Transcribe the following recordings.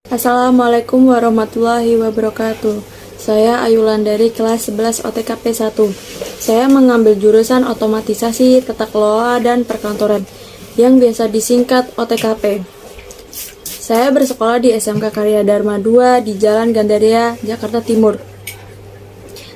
Assalamualaikum warahmatullahi wabarakatuh. Saya Ayulan dari kelas 11 OTKP 1. Saya mengambil jurusan Otomatisasi Tata Kelola dan Perkantoran yang biasa disingkat OTKP. Saya bersekolah di SMK Karya Dharma II di Jalan Gandaria, Jakarta Timur.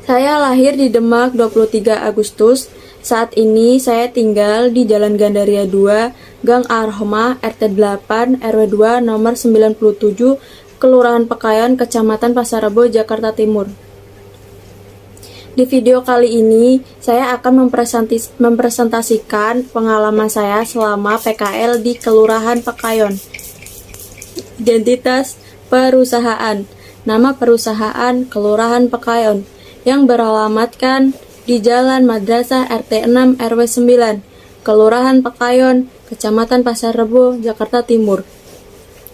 Saya lahir di Demak 23 Agustus. Saat ini saya tinggal di Jalan Gandaria 2, Gang Arhoma, RT 8, RW 2, nomor 97, Kelurahan Pekayon, Kecamatan Pasar Rebo, Jakarta Timur. Di video kali ini, saya akan mempresentasikan pengalaman saya selama PKL di Kelurahan Pekayon. Identitas perusahaan, nama perusahaan Kelurahan Pekayon, yang beralamatkan di Jalan Madrasah RT 6 RW 9, Kelurahan Pekayon, Kecamatan Pasar Rebo, Jakarta Timur.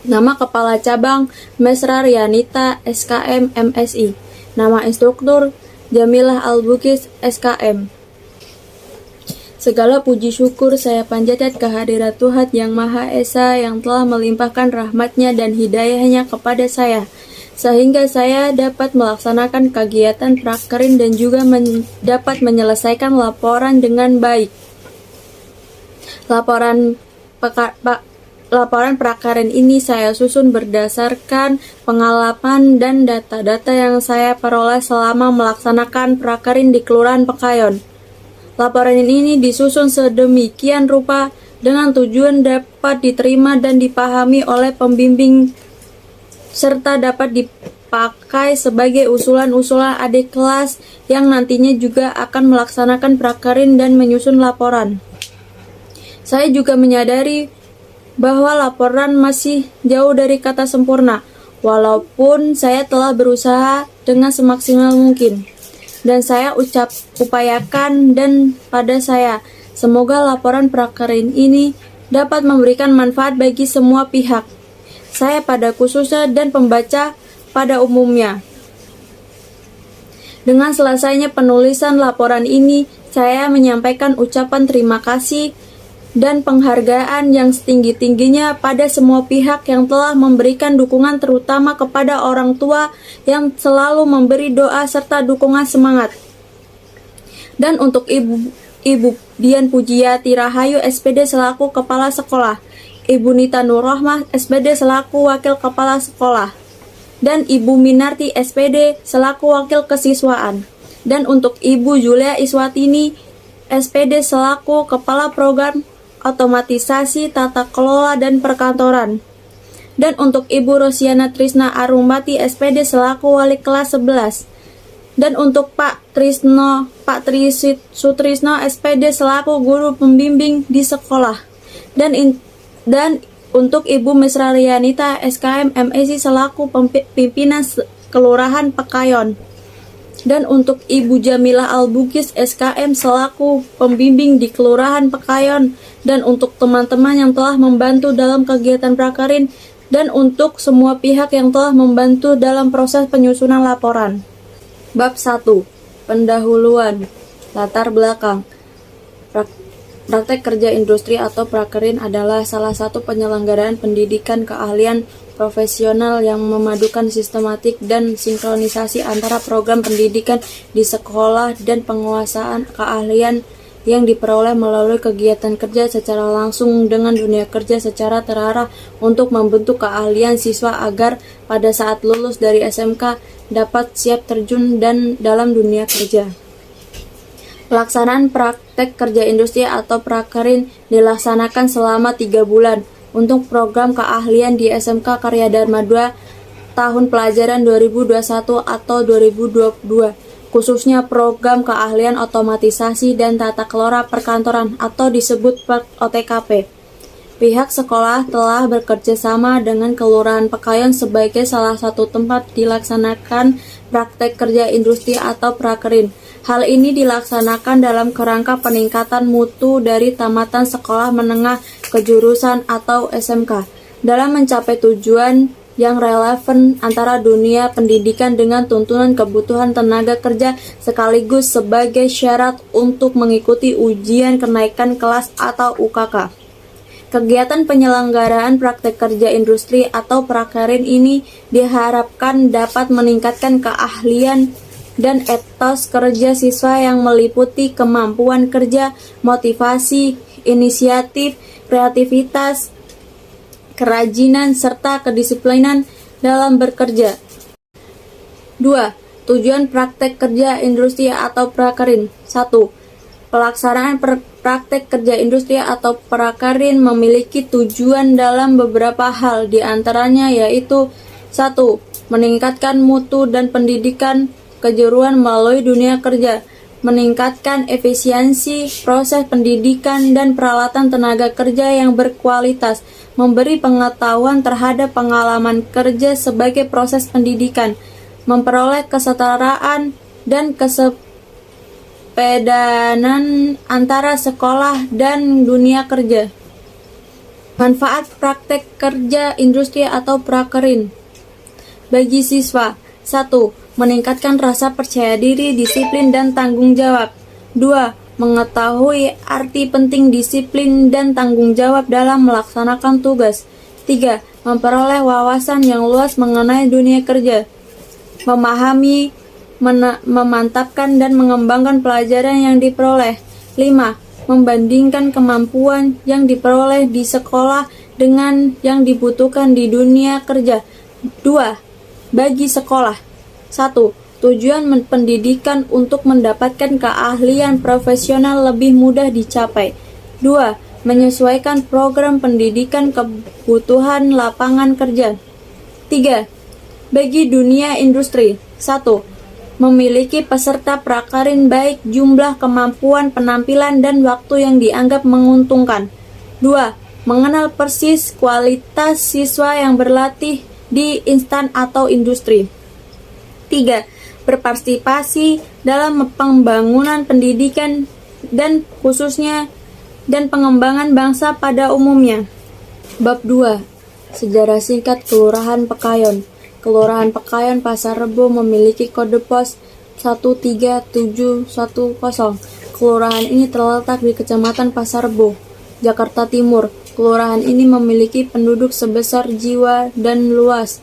Nama Kepala Cabang Mesra Rianita SKM MSI. Nama Instruktur Jamilah Al-Bukis SKM. Segala puji syukur saya panjatkan kehadirat Tuhan Yang Maha Esa yang telah melimpahkan rahmat-Nya dan hidayah-Nya kepada saya, sehingga saya dapat melaksanakan kegiatan prakerin dan juga dapat menyelesaikan laporan dengan baik. Laporan prakerin ini saya susun berdasarkan pengalaman dan data-data yang saya peroleh selama melaksanakan prakerin di Kelurahan Pekayon. Laporan ini disusun sedemikian rupa dengan tujuan dapat diterima dan dipahami oleh pembimbing serta dapat dipakai sebagai usulan-usulan adik kelas yang nantinya juga akan melaksanakan prakerin dan menyusun laporan. Saya juga menyadari bahwa laporan masih jauh dari kata sempurna, walaupun saya telah berusaha dengan semaksimal mungkin. Dan saya upayakan dan pada saya, semoga laporan prakerin ini dapat memberikan manfaat bagi semua pihak. Saya pada khususnya dan pembaca pada umumnya. Dengan selesainya penulisan laporan ini, saya menyampaikan ucapan terima kasih dan penghargaan yang setinggi-tingginya pada semua pihak yang telah memberikan dukungan, terutama kepada orang tua yang selalu memberi doa serta dukungan semangat. Dan untuk Ibu Dian Pujiati Rahayu SPD selaku Kepala Sekolah, Ibu Nita Nurrohmah SPD selaku Wakil Kepala Sekolah, dan Ibu Minarti SPD selaku Wakil Kesiswaan, dan untuk Ibu Julia Iswatini SPD selaku Kepala Program Otomatisasi Tata Kelola dan Perkantoran, dan untuk Ibu Rosiana Trisna Arumbati SPD selaku Wali Kelas 11, dan untuk Pak Tri Sutrisno SPD selaku Guru Pembimbing di sekolah, dan untuk Ibu Mesra Rianita SKM MSI selaku pimpinan Kelurahan Pekayon, dan untuk Ibu Jamilah Al-Bukis SKM selaku pembimbing di Kelurahan Pekayon, dan untuk teman-teman yang telah membantu dalam kegiatan prakerin, dan untuk semua pihak yang telah membantu dalam proses penyusunan laporan. Bab 1. Pendahuluan. Latar belakang. Praktek kerja industri atau prakerin adalah salah satu penyelenggaraan pendidikan keahlian profesional yang memadukan sistematik dan sinkronisasi antara program pendidikan di sekolah dan penguasaan keahlian yang diperoleh melalui kegiatan kerja secara langsung dengan dunia kerja secara terarah untuk membentuk keahlian siswa agar pada saat lulus dari SMK dapat siap terjun dan dalam dunia kerja. Pelaksanaan praktek kerja industri atau prakerin dilaksanakan selama 3 bulan untuk program keahlian di SMK Karya Dharma II tahun pelajaran 2021 atau 2022, khususnya program keahlian otomatisasi dan tata kelola perkantoran atau disebut OTKP. Pihak sekolah telah bekerja sama dengan Kelurahan Pekayon sebagai salah satu tempat dilaksanakan praktek kerja industri atau prakerin. Hal ini dilaksanakan dalam kerangka peningkatan mutu dari tamatan sekolah menengah kejurusan atau SMK dalam mencapai tujuan yang relevan antara dunia pendidikan dengan tuntunan kebutuhan tenaga kerja sekaligus sebagai syarat untuk mengikuti ujian kenaikan kelas atau UKK. Kegiatan penyelenggaraan praktek kerja industri atau prakerin ini diharapkan dapat meningkatkan keahlian dan etos kerja siswa yang meliputi kemampuan kerja, motivasi, inisiatif, kreativitas, kerajinan, serta kedisiplinan dalam bekerja. 2. Tujuan praktek kerja industri atau prakerin. 1. Pelaksanaan praktek kerja industri atau prakerin memiliki tujuan dalam beberapa hal, di antaranya yaitu 1. Meningkatkan mutu dan pendidikan kejuruan melalui dunia kerja, meningkatkan efisiensi proses pendidikan dan peralatan tenaga kerja yang berkualitas, memberi pengetahuan terhadap pengalaman kerja sebagai proses pendidikan, memperoleh kesetaraan dan kesepedanan antara sekolah dan dunia kerja. Manfaat praktek kerja industri atau prakerin bagi siswa. 1. Meningkatkan rasa percaya diri, disiplin, dan tanggung jawab. 2. Mengetahui arti penting disiplin dan tanggung jawab dalam melaksanakan tugas. 3. Memperoleh wawasan yang luas mengenai dunia kerja. Memahami, memantapkan, dan mengembangkan pelajaran yang diperoleh. 5. Membandingkan kemampuan yang diperoleh di sekolah dengan yang dibutuhkan di dunia kerja. 2. Bagi sekolah. 1. Tujuan pendidikan untuk mendapatkan keahlian profesional lebih mudah dicapai. 2. Menyesuaikan program pendidikan kebutuhan lapangan kerja. 3. Bagi dunia industri. 1. Memiliki peserta prakerin baik jumlah, kemampuan, penampilan, dan waktu yang dianggap menguntungkan. 2. Mengenal persis kualitas siswa yang berlatih di instan atau industri. 3. Berpartisipasi dalam pembangunan pendidikan dan khususnya dan pengembangan bangsa pada umumnya. Bab 2. Sejarah singkat Kelurahan Pekayon. Kelurahan Pekayon Pasar Rebo memiliki kode pos 13710. Kelurahan ini terletak di Kecamatan Pasar Rebo, Jakarta Timur. Kelurahan ini memiliki penduduk sebesar jiwa dan luas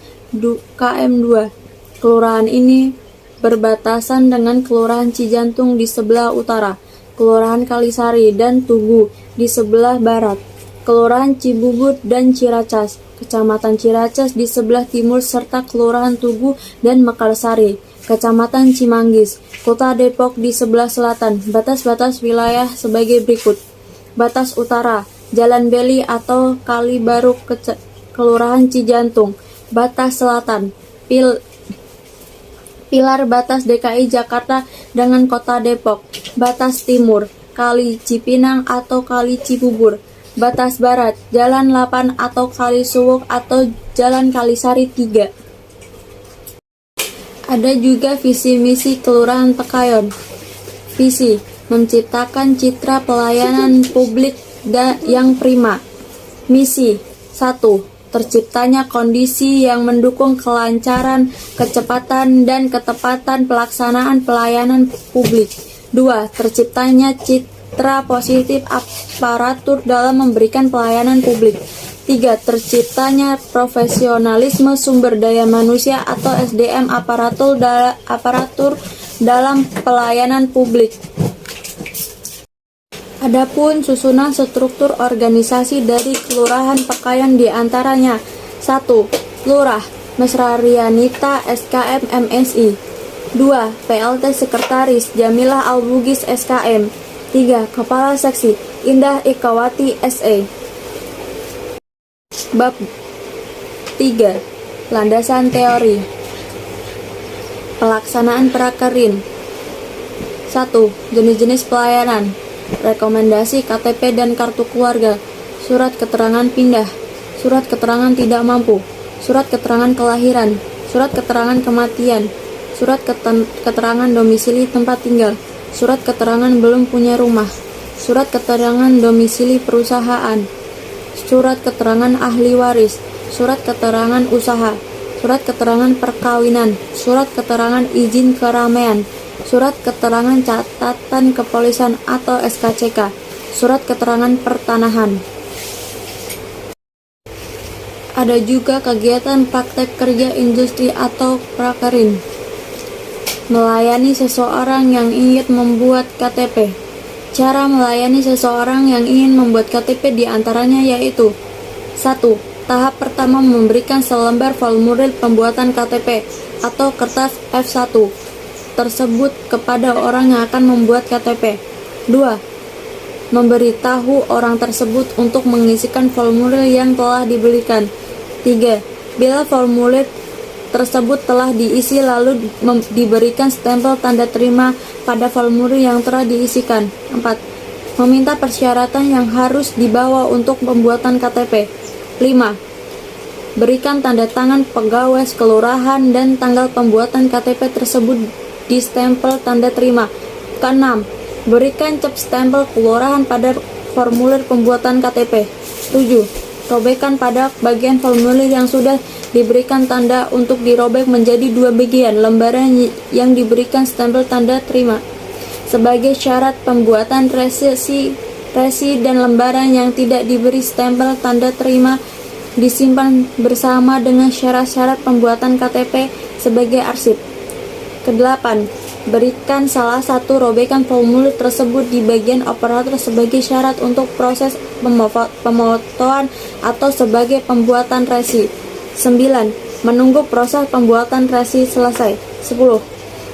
km 2. Kelurahan ini berbatasan dengan Kelurahan Cijantung di sebelah utara, Kelurahan Kalisari dan Tugu di sebelah barat, Kelurahan Cibubur dan Ciracas, Kecamatan Ciracas di sebelah timur, serta Kelurahan Tugu dan Mekarsari, Kecamatan Cimanggis, Kota Depok di sebelah selatan. Batas-batas wilayah sebagai berikut. Batas utara, Jalan Beli atau Kali Baru, Kelurahan Cijantung. Batas selatan, pilar batas DKI Jakarta dengan Kota Depok. Batas timur, Kali Cipinang atau Kali Cibubur. Batas barat, Jalan 8 atau Kali Suwuk atau Jalan Kalisari 3. Ada juga visi misi Kelurahan Pekayon. Visi: menciptakan citra pelayanan publik yang prima. Misi: 1. Terciptanya kondisi yang mendukung kelancaran, kecepatan, dan ketepatan pelaksanaan pelayanan publik. 2. Terciptanya citra positif aparatur dalam memberikan pelayanan publik. 3. Terciptanya profesionalisme sumber daya manusia atau SDM aparatur dalam pelayanan publik. Adapun susunan struktur organisasi dari Kelurahan Pekayon diantaranya: 1. Lurah Mesrarianita SKM MSI. 2. PLT Sekretaris Jamilah Al-Bugis SKM. 3. Kepala Seksi Indah Ikawati SE. Bab 3. Landasan teori. Pelaksanaan prakerin. 1. Jenis-jenis pelayanan. Rekomendasi KTP dan kartu keluarga, surat keterangan pindah, surat keterangan tidak mampu, surat keterangan kelahiran, surat keterangan kematian, surat keterangan domisili tempat tinggal, surat keterangan belum punya rumah, surat keterangan domisili perusahaan, surat keterangan ahli waris, surat keterangan usaha, surat keterangan perkawinan, surat keterangan izin keramaian, surat keterangan catatan kepolisian atau SKCK, surat keterangan pertanahan. Ada juga kegiatan praktek kerja industri atau prakerin. Melayani seseorang yang ingin membuat KTP. Cara melayani seseorang yang ingin membuat KTP diantaranya yaitu 1. Tahap pertama memberikan selembar formulir pembuatan KTP atau kertas F1 tersebut kepada orang yang akan membuat KTP. 2. Memberitahu orang tersebut untuk mengisikan formulir yang telah diberikan. 3. Bila formulir tersebut telah diisi lalu diberikan stempel tanda terima pada formulir yang telah diisikan. 4. Meminta persyaratan yang harus dibawa untuk pembuatan KTP. 5. Berikan tanda tangan pegawai kelurahan dan tanggal pembuatan KTP tersebut di stempel tanda terima. Ke-6. Berikan cap stempel kelurahan pada formulir pembuatan KTP. 7. Robekkan pada bagian formulir yang sudah diberikan tanda untuk dirobek menjadi 2 bagian lembaran yang diberikan stempel tanda terima. Sebagai syarat pembuatan resi dan lembaran yang tidak diberi stempel tanda terima disimpan bersama dengan syarat-syarat pembuatan KTP sebagai arsip. Ke-8. Berikan salah satu robekan formulir tersebut di bagian operator sebagai syarat untuk proses pemotoan atau sebagai pembuatan resi. 9. Menunggu proses pembuatan resi selesai. 10.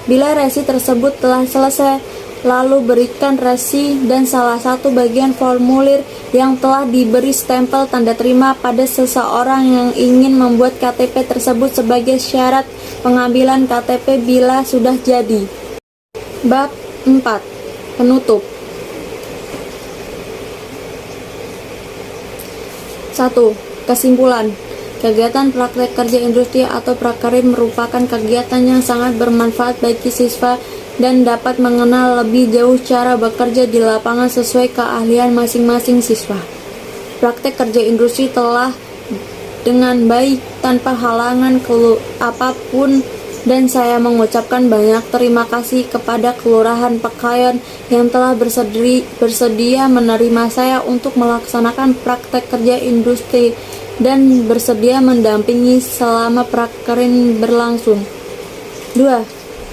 Bila resi tersebut telah selesai, lalu berikan resi dan salah satu bagian formulir yang telah diberi stempel tanda terima pada seseorang yang ingin membuat KTP tersebut sebagai syarat pengambilan KTP bila sudah jadi. Bab 4. Penutup. 1. Kesimpulan. Kegiatan praktek kerja industri atau prakerin merupakan kegiatan yang sangat bermanfaat bagi siswa dan dapat mengenal lebih jauh cara bekerja di lapangan sesuai keahlian masing-masing siswa. Praktek kerja industri telah dengan baik tanpa halangan apapun, dan saya mengucapkan banyak terima kasih kepada Kelurahan Pekayon yang telah bersedia menerima saya untuk melaksanakan praktek kerja industri dan bersedia mendampingi selama prakerin berlangsung. 2.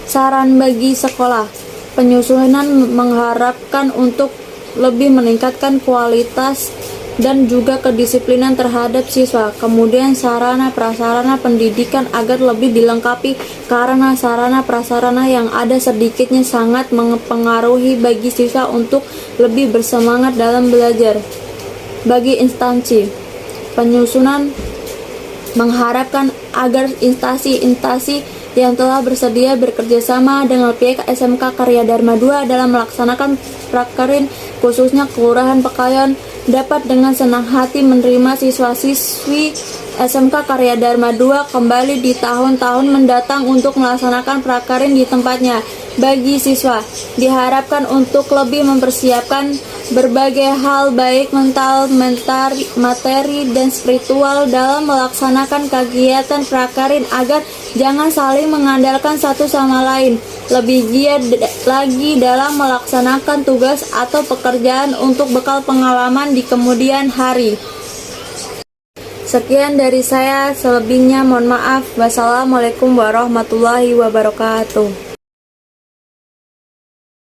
Saran bagi sekolah. Penyusunan mengharapkan untuk lebih meningkatkan kualitas dan juga kedisiplinan terhadap siswa. Kemudian sarana prasarana pendidikan agar lebih dilengkapi karena sarana prasarana yang ada sedikitnya sangat mempengaruhi bagi siswa untuk lebih bersemangat dalam belajar. Bagi instansi, penyusunan mengharapkan agar instansi-instansi yang telah bersedia bekerjasama dengan pihak SMK Karya Dharma II dalam melaksanakan prakerin khususnya Kelurahan Pekayon dapat dengan senang hati menerima siswa-siswi SMK Karya Dharma II kembali di tahun-tahun mendatang untuk melaksanakan prakerin di tempatnya. Bagi siswa, diharapkan untuk lebih mempersiapkan berbagai hal baik mental, materi, dan spiritual dalam melaksanakan kegiatan prakerin agar jangan saling mengandalkan satu sama lain. Lebih giat lagi dalam melaksanakan tugas atau pekerjaan untuk bekal pengalaman di kemudian hari. Sekian dari saya, selebihnya mohon maaf. Wassalamualaikum warahmatullahi wabarakatuh.